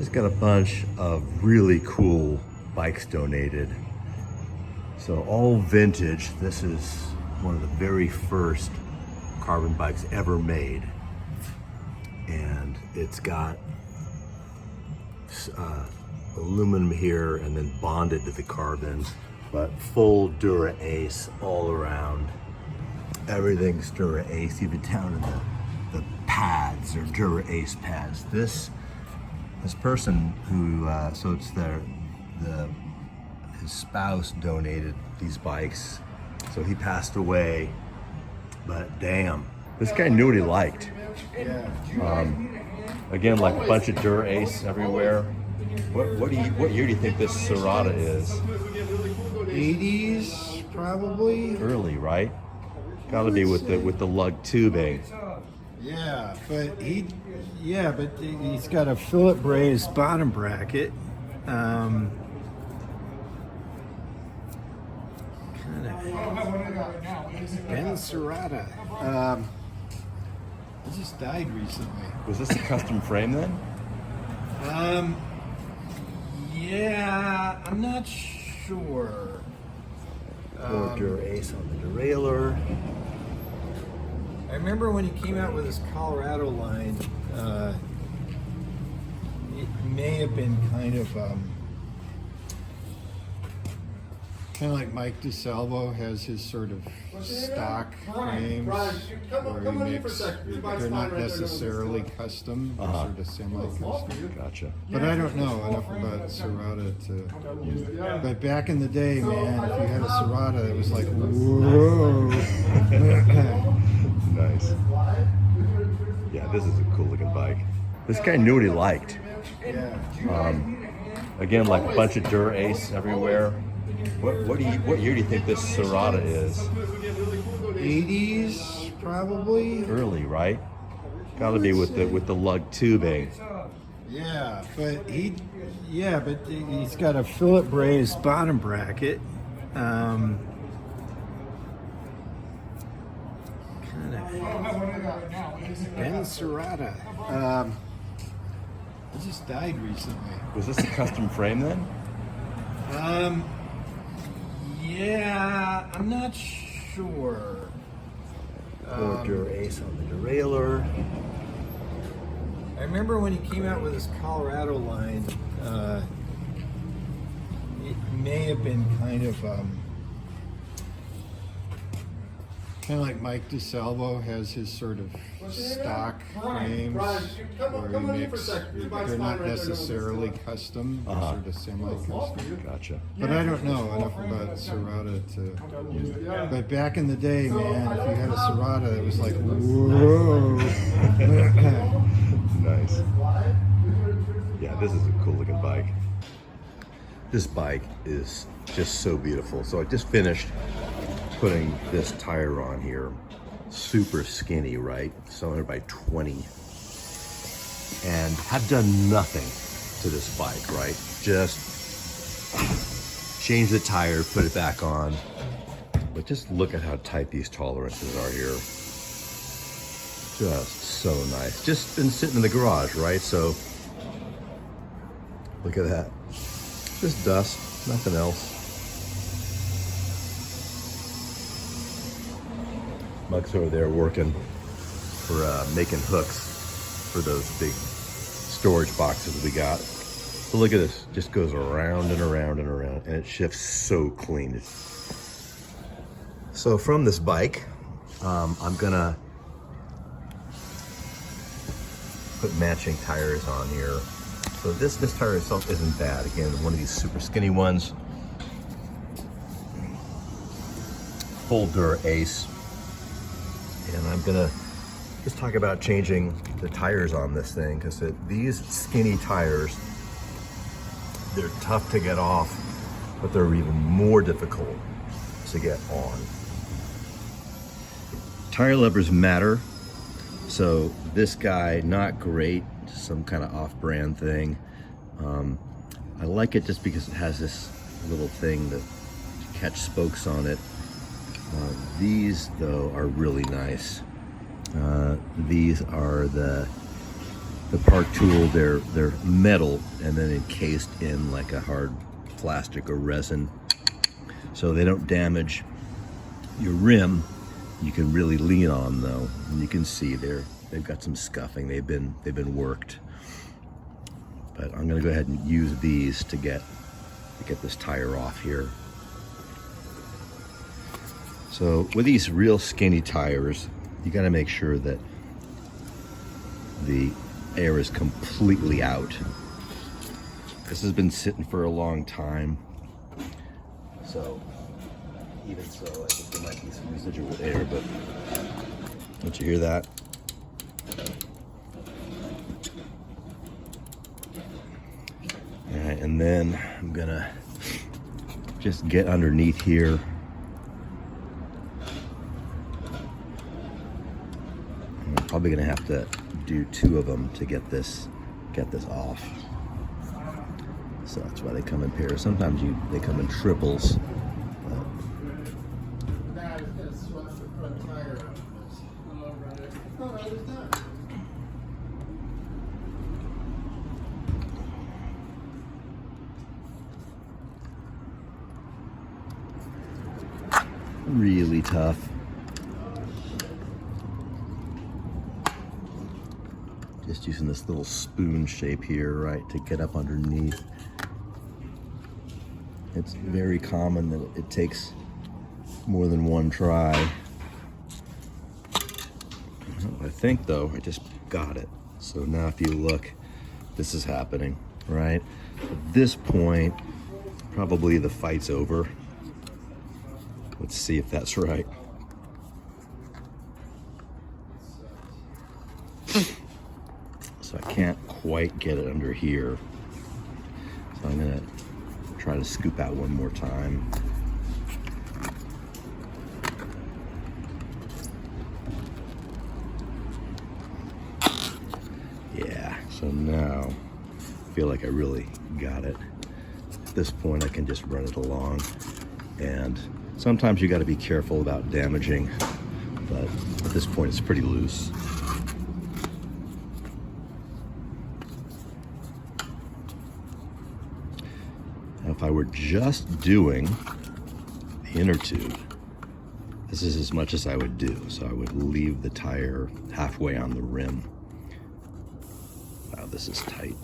Just got a bunch of really cool bikes donated. So all vintage. This is one of the very first carbon bikes ever made. And it's got aluminum here and then bonded to the carbon, but full Dura Ace all around. Everything's Dura Ace, even down in the pads are Dura Ace pads. This person who, so it's his spouse donated these bikes. So he passed away, but damn, this guy knew what he liked. Again, like a bunch of Dura Ace everywhere. What year do you think this Serotta is? 80s, probably. Early, right? Got to be with the lug tubing. Yeah, but he's got a fillet brazed bottom bracket. Kind of Ben Serotta. He just died recently. Was this a custom frame then? Yeah, I'm not sure. Or Dura Ace on the derailleur. I remember when he came out with his Colorado line, it may have been kind of like Mike DeSalvo has his sort of stock frames where he makes, they're not necessarily custom, they're sort of semi-custom. Gotcha. But I don't know enough about Serotta to, but back in the day, man, if you had a Serotta, it was like, whoa. Nice. Yeah, this is a cool looking bike. This guy knew what he liked. Again, like a bunch of Dura Ace everywhere. What year do you think this Serotta is? 80s, probably. Early, right? Got to be with the lug tubing. Yeah, but he's got a fillet brazed bottom bracket. Kind of Ben Serotta. He just died recently. Was this a custom frame then? Yeah, I'm not sure. Or Dura Ace on the derailleur. I remember when he came out with his Colorado line, it may have been kind of like Mike DeSalvo has his sort of stock frames where he makes, they're not necessarily custom, they're sort of semi-custom. Gotcha. But I don't know enough about Serotta to, but back in the day, man, if you had a Serotta, it was like, whoa. Nice. Yeah, this is a cool looking bike. This bike is just so beautiful. So I just finished putting this tire on here. Super skinny, right? 700 by 20. And have done nothing to this bike, right? Just change the tire, put it back on. But just look at how tight these tolerances are here. Just so nice. Just been sitting in the garage, right? So look at that. Just dust, nothing else. Mug's over there working for making hooks for those big storage boxes we got. So look at this, just goes around and around and around, and it shifts so clean. So from this bike, I'm gonna put matching tires on here. So this tire itself isn't bad. Again, one of these super skinny ones. Full Dura Ace. And I'm gonna just talk about changing the tires on this thing, because these skinny tires, they're tough to get off, but they're even more difficult to get on. Tire levers matter. So this guy, not great, some kind of off-brand thing. I like it just because it has this little thing to catch spokes on it. These though are really nice. These are the the Park Tool, they're metal and then encased in like a hard plastic or resin, so they don't damage your rim. You can really lean on them though, and you can see they've got some scuffing. They've been worked. But I'm gonna go ahead and use these to get this tire off here. So with these real skinny tires, you gotta make sure that the air is completely out. This has been sitting for a long time. So even so, I think there might be some residual air, but don't you hear that? All right, and then I'm gonna just get underneath here. I'm probably gonna have to do 2 of them to get this off. So that's why they come in pairs. Sometimes they come in triples. Really tough. Just using this little spoon shape here, right, to get up underneath. It's very common that it takes more than one try. I think though, I just got it. So now if you look, this is happening, right? At this point, probably the fight's over. Let's see if that's right. So I can't quite get it under here. So I'm gonna try to scoop out one more time. Yeah, so now I feel like I really got it. At this point I can just run it along, and sometimes you got to be careful about damaging, but at this point it's pretty loose. Now, if I were just doing the inner tube, this is as much as I would do. So I would leave the tire halfway on the rim. Wow, this is tight.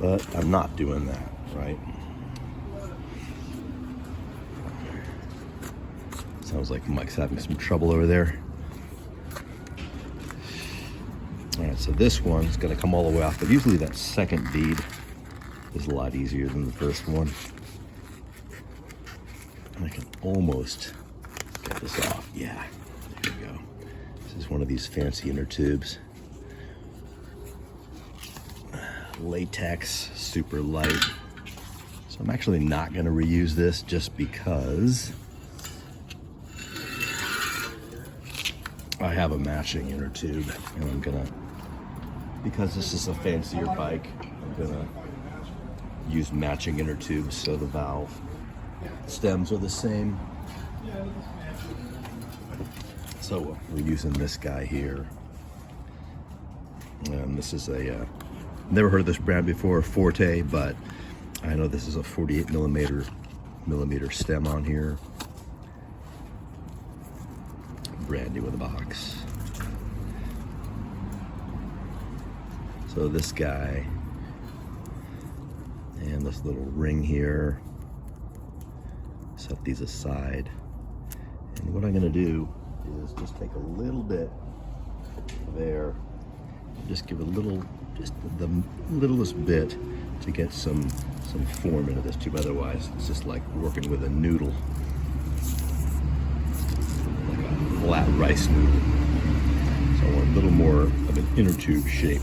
But I'm not doing that, right? Sounds like Mike's having some trouble over there. All right, so this one's gonna come all the way off, but usually that second bead is a lot easier than the first one. And I can almost get this off. Yeah, there we go. This is one of these fancy inner tubes. Latex, super light. So I'm actually not gonna reuse this just because I have a matching inner tube, and I'm gonna, because this is a fancier bike, I'm gonna use matching inner tubes so the valve stems are the same. So we're using this guy here, and this is a never heard of this brand before, Forte, but I know this is a 48 millimeter stem on here. Brand new in the box. So this guy and this little ring here, set these aside. And what I'm gonna do is just take a little bit of air, just give a little, just the littlest bit to get some form into this tube. Otherwise, it's just like working with a noodle, like a flat rice noodle. So I want a little more of an inner tube shape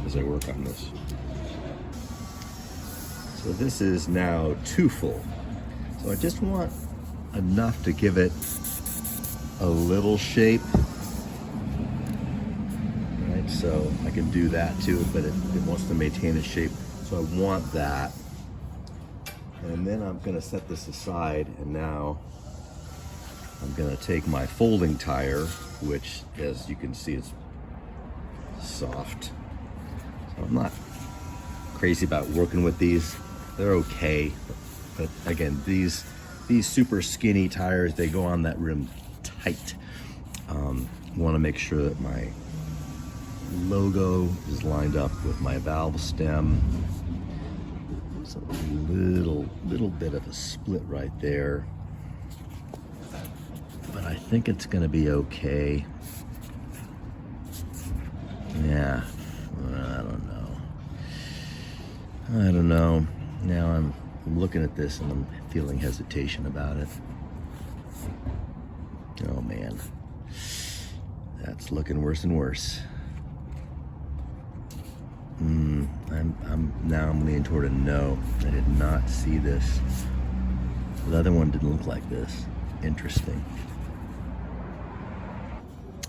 as I work on this. So this is now too full. So I just want enough to give it a little shape. So I can do that too, but it wants to maintain its shape. So I want that. And then I'm gonna set this aside, and now I'm gonna take my folding tire, which, as you can see, is soft. So I'm not crazy about working with these. They're okay, but again, these super skinny tires, they go on that rim tight. Want to make sure that my logo is lined up with my valve stem. There's a little bit of a split right there, but I think it's going to be okay. Yeah, I don't know. Now I'm looking at this and I'm feeling hesitation about it. Oh man, that's looking worse and worse. I'm leaning toward a no. I did not see this. The other one didn't look like this. Interesting.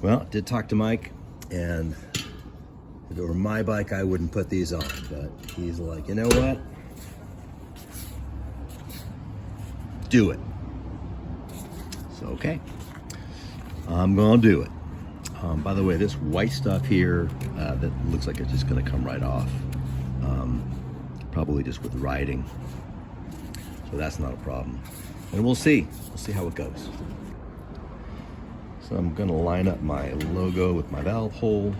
Well, did talk to Mike, and if it were my bike, I wouldn't put these on, but he's like, you know what? Do it. So, okay. I'm gonna do it. By the way, this white stuff here, that looks like it's just gonna come right off. Probably just with riding. So that's not a problem. And we'll see. We'll see how it goes. So I'm gonna line up my logo with my valve hole.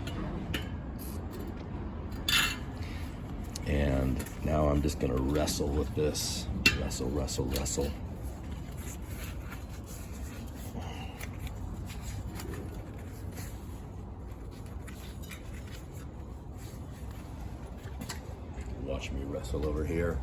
And now I'm just gonna wrestle with this. Wrestle. Watch me wrestle over here.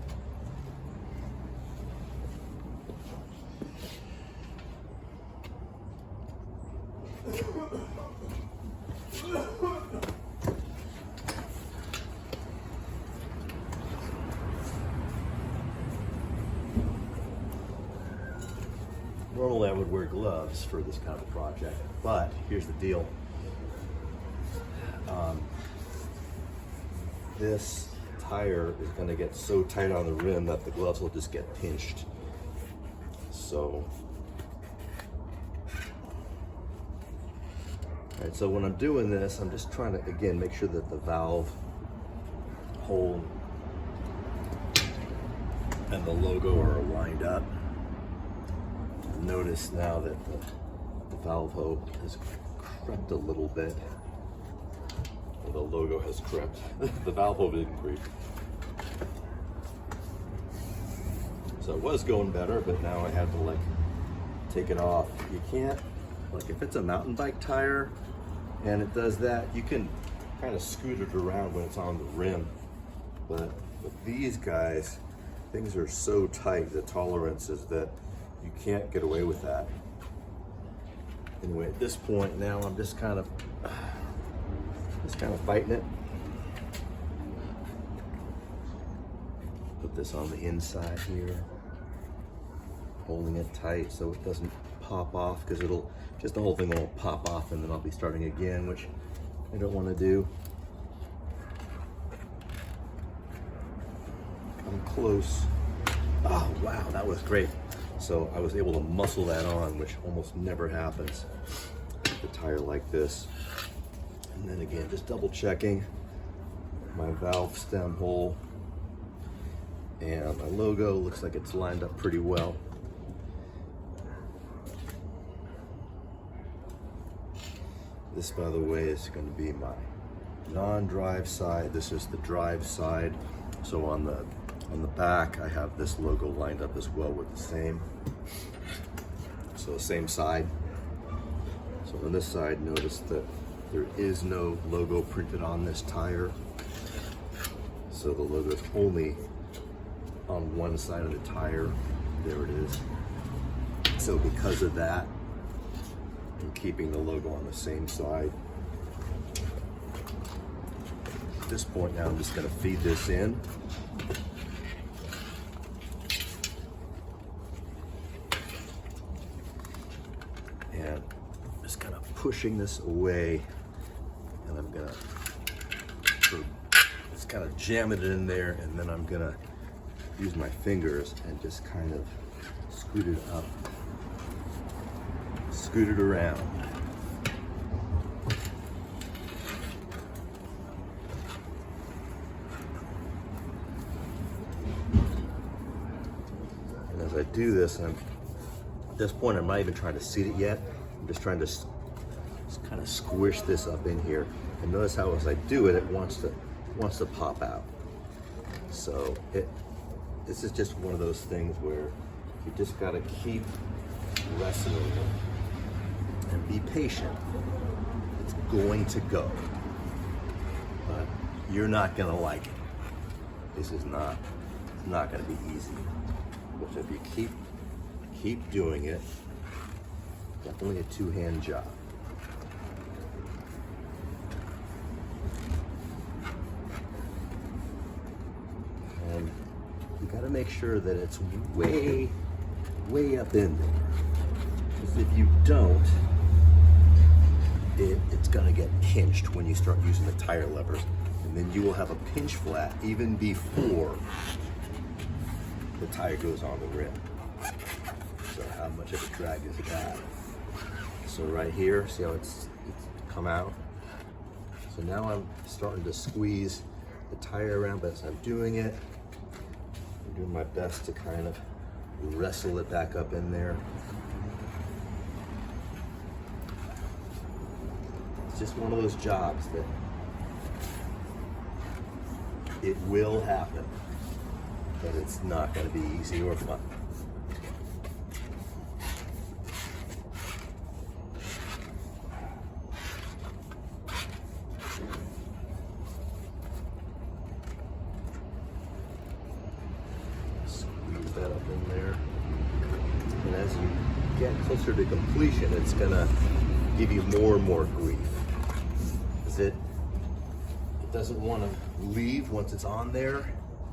Normally I would wear gloves for this kind of project, but here's the deal. This tire is going to get so tight on the rim that the gloves will just get pinched. So, all right, so when I'm doing this, I'm just trying to, again, make sure that the valve hole and the logo are lined up. Notice now that the valve hole has crept a little bit. The logo has crept. The valve hole didn't creep. So it was going better, but now I had to like take it off. You can't, like if it's a mountain bike tire and it does that, you can kind of scoot it around when it's on the rim. But with these guys, things are so tight, the tolerances, that you can't get away with that. Anyway, at this point now I'm just kind of fighting it. Put this on the inside here, holding it tight so it doesn't pop off, because it'll just, the whole thing will pop off and then I'll be starting again, which I don't want to do. I'm close. Oh wow, that was great. So I was able to muscle that on, which almost never happens with a tire like this. And then again, just double checking my valve stem hole, and my logo looks like it's lined up pretty well. This, by the way, is going to be my non-drive side. This is the drive side. So on the back, I have this logo lined up as well with the same. So same side. So on this side, notice that there is no logo printed on this tire. So the logo is only on one side of the tire. There it is. So because of that, I'm keeping the logo on the same side. At this point now, I'm just going to feed this in. And just kind of pushing this away. And I'm going to just kind of jam it in there, and then I'm going to use my fingers and just kind of scoot it up, scoot it around. And as I do this, and at this point I'm not even trying to seat it yet, I'm just trying to just kind of squish this up in here. And notice how as I do it, it wants to pop out. So this is just one of those things where you just gotta keep wrestling it and be patient. It's going to go, but you're not gonna like it. This is not gonna be easy. But if you keep doing it, definitely a two-hand job. And you got to make sure that it's way up in there. Because if you don't, it's going to get pinched when you start using the tire levers. And then you will have a pinch flat even before the tire goes on the rim. So how much of a drag is that? So right here, see how it's come out? So now I'm starting to squeeze the tire around, but as I'm doing it, I'm doing my best to kind of wrestle it back up in there. It's just one of those jobs that it will happen, but it's not going to be easy or fun. Squeeze that up in there. And as you get closer to completion, it's going to give you more and more grief. Because it doesn't want to leave once it's on there,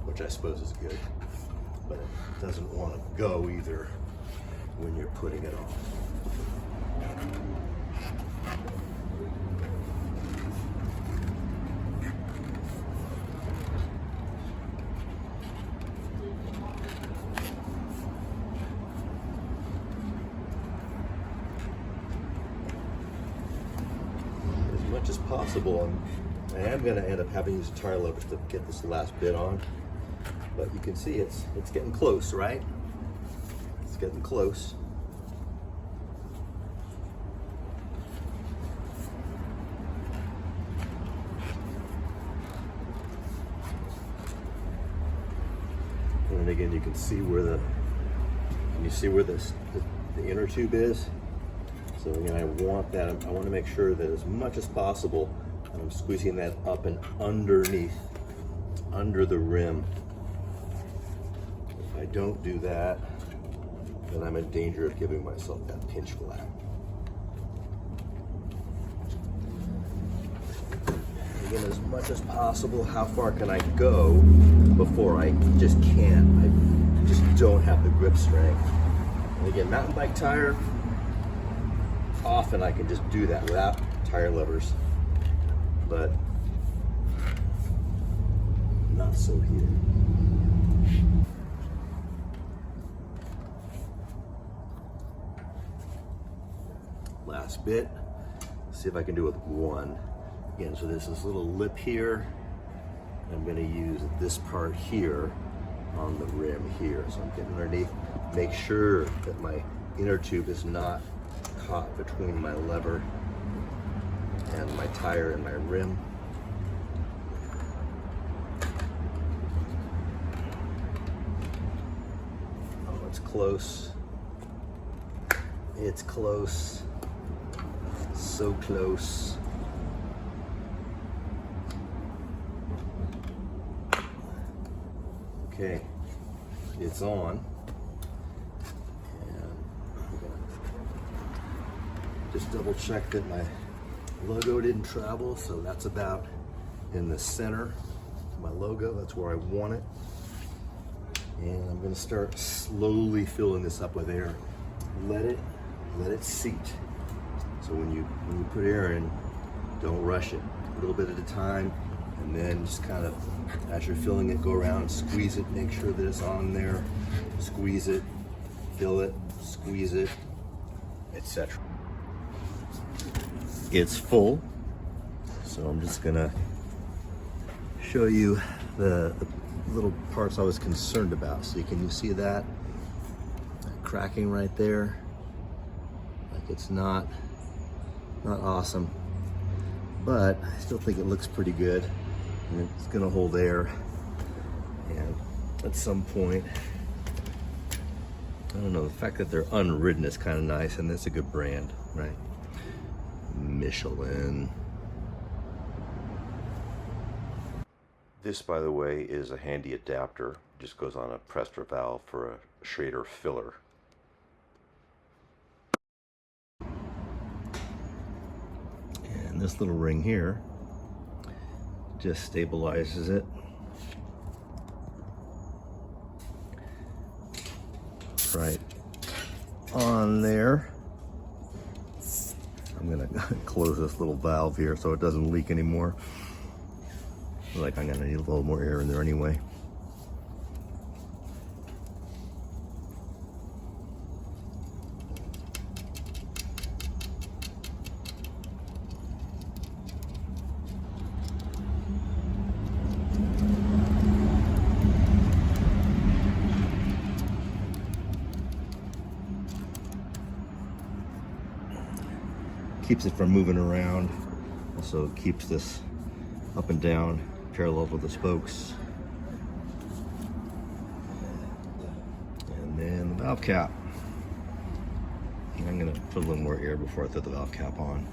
which I suppose is good, but it doesn't want to go either when you're putting it on. As much as possible, I am going to end up having to use tire levers to get this last bit on, but you can see it's getting close, right? It's getting close. And again, you can see where the inner tube is. So again, I want to make sure that as much as possible, I'm squeezing that up and underneath, under the rim. If I don't do that, then I'm in danger of giving myself that pinch flat. Again, as much as possible, how far can I go before I just can't? I just don't have the grip strength. And again, mountain bike tire, often I can just do that without tire levers, but not so here. Last bit, see if I can do it with one. Again, so there's this little lip here. I'm gonna use this part here on the rim here. So I'm getting underneath, make sure that my inner tube is not caught between my lever and my tire and my rim. Oh, it's close. It's close. So close. Okay, it's on. And I'm gonna just double check that my logo didn't travel, so that's about in the center of my logo. That's where I want it. And I'm gonna start slowly filling this up with air. Let it seat. So when you put air in, don't rush it. A little bit at a time. And then just kind of, as you're filling it, go around and squeeze it, make sure that it's on there. Squeeze it, fill it, squeeze it, etc. It's full, so I'm just gonna show you the little parts I was concerned about. So can you see that cracking right there? Like it's not awesome, but I still think it looks pretty good, and it's gonna hold air. And at some point, I don't know, the fact that they're unridden is kind of nice, and it's a good brand, right? Michelin. This, by the way, is a handy adapter. It just goes on a Prester valve for a Schrader filler. And this little ring here just stabilizes it. Right on there. I'm gonna close this little valve here so it doesn't leak anymore. Like I'm gonna need a little more air in there anyway. Keeps it from moving around. Also keeps this up and down parallel with the spokes. And then the valve cap. And I'm gonna put a little more air before I throw the valve cap on.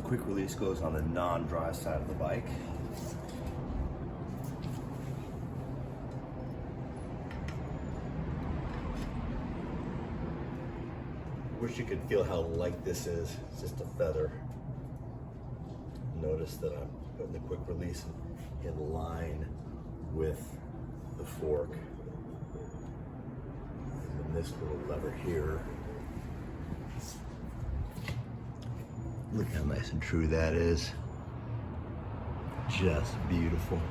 Quick release goes on the non-dry side of the bike. Wish you could feel how light this is. It's just a feather. Notice that I'm putting the quick release in line with the fork. And then this little lever here. Look how nice and true that is. Just beautiful.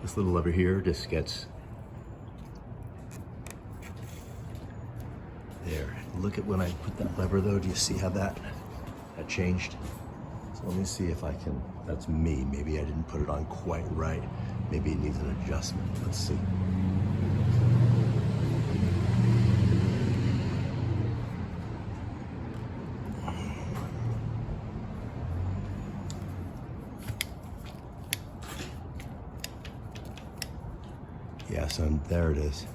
This little lever here just gets there. Look at when I put that lever though. Do you see how that changed? So let me see if I can, that's me. Maybe I didn't put it on quite right. Maybe it needs an adjustment. Let's see. Yeah, so there it is.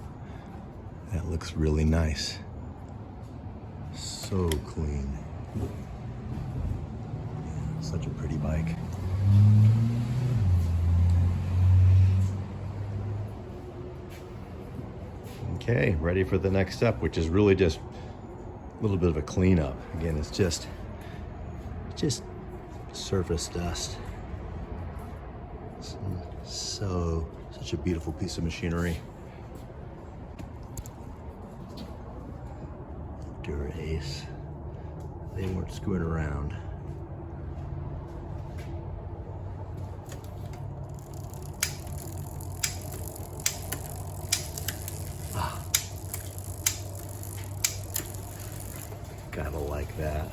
That looks really nice. So clean. Yeah, such a pretty bike. Okay, ready for the next step, which is really just a little bit of a cleanup. Again, it's just surface dust. Such a beautiful piece of machinery. Dura Ace. They weren't screwing around. Gotta like that.